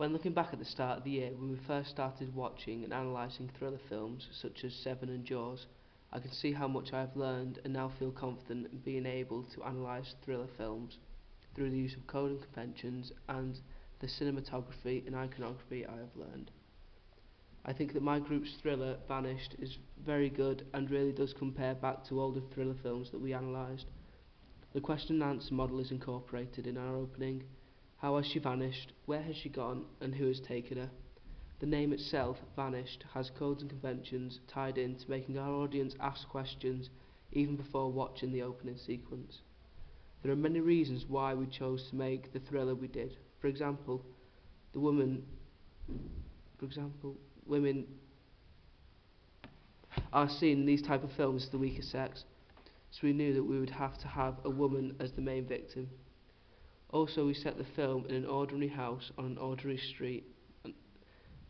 When looking back at the start of the year, when we first started watching and analysing thriller films such as Seven and Jaws, I can see how much I have learned and now feel confident in being able to analyse thriller films through the use of code and conventions and the cinematography and iconography I have learned. I think that my group's thriller, Vanished, is very good and really does compare back to older thriller films that we analysed. The question and answer model is incorporated in our opening. How has she vanished? Where has she gone? And who has taken her? The name itself, Vanished, has codes and conventions tied in to making our audience ask questions even before watching the opening sequence. There are many reasons why we chose to make the thriller we did. For example, women are seen in these type of films as the weaker sex, so we knew that we would have to have a woman as the main victim. Also, we set the film in an ordinary house on an ordinary street,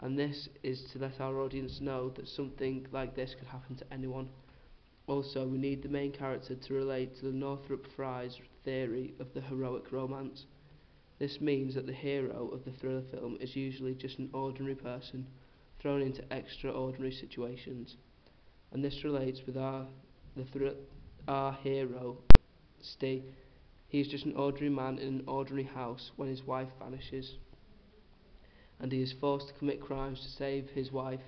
and this is to let our audience know that something like this could happen to anyone. Also, we need the main character to relate to the Northrop Frye's theory of the heroic romance. This means that the hero of the thriller film is usually just an ordinary person thrown into extraordinary situations, and this relates with our hero, Steve. He is just an ordinary man in an ordinary house when his wife vanishes, and he is forced to commit crimes to save his wife,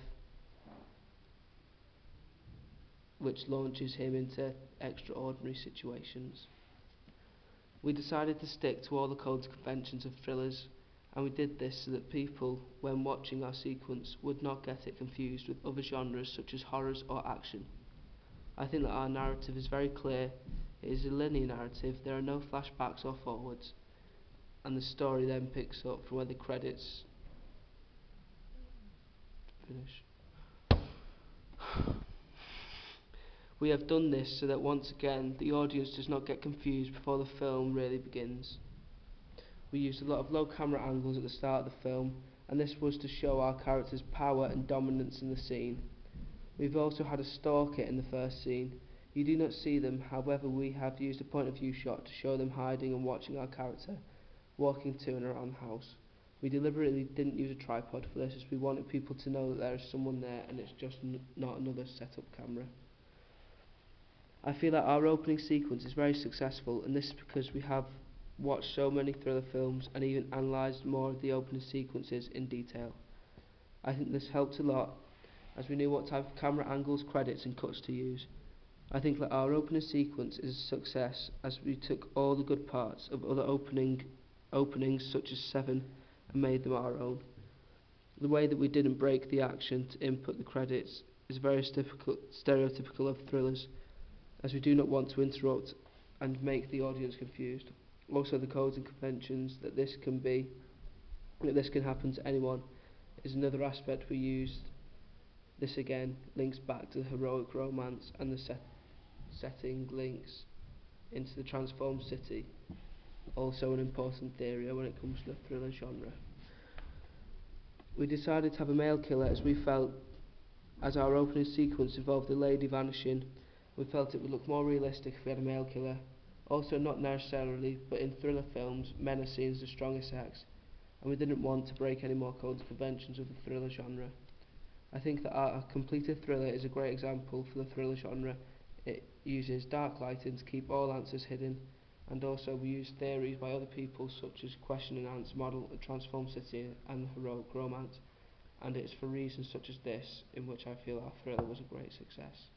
which launches him into extraordinary situations. We decided to stick to all the codes and conventions of thrillers, and we did this so that people, when watching our sequence, would not get it confused with other genres such as horrors or action. I think that our narrative is very clear. It is a linear narrative, there are no flashbacks or forwards, and the story then picks up from where the credits finish. We have done this so that once again the audience does not get confused before the film really begins. We used a lot of low camera angles at the start of the film, and this was to show our characters' power and dominance in the scene. We've also had a stalker in the first scene. You do not see them, however we have used a point of view shot to show them hiding and watching our character walking to and around the house. We deliberately didn't use a tripod for this as we wanted people to know that there is someone there and it's just not another set-up camera. I feel that our opening sequence is very successful, and this is because we have watched so many thriller films and even analysed more of the opening sequences in detail. I think this helped a lot as we knew what type of camera angles, credits and cuts to use. I think that our opening sequence is a success as we took all the good parts of other openings such as Seven and made them our own. The way that we didn't break the action to input the credits is very stereotypical of thrillers, as we do not want to interrupt and make the audience confused. Also, the codes and conventions that this can happen to anyone is another aspect we used. This again links back to the heroic romance, and the setting links into the transformed city, also an important theory when it comes to the thriller genre. We decided to have a male killer as we felt, as our opening sequence involved a lady vanishing, we felt it would look more realistic if we had a male killer. Also, not necessarily, but in thriller films, men are seen as the stronger sex, and we didn't want to break any more codes and conventions of the thriller genre. I think that our completed thriller is a great example for the thriller genre. It uses dark lighting to keep all answers hidden, and also we use theories by other people such as question and answer model, a transformed city and heroic romance, and it's for reasons such as this in which I feel our thriller was a great success.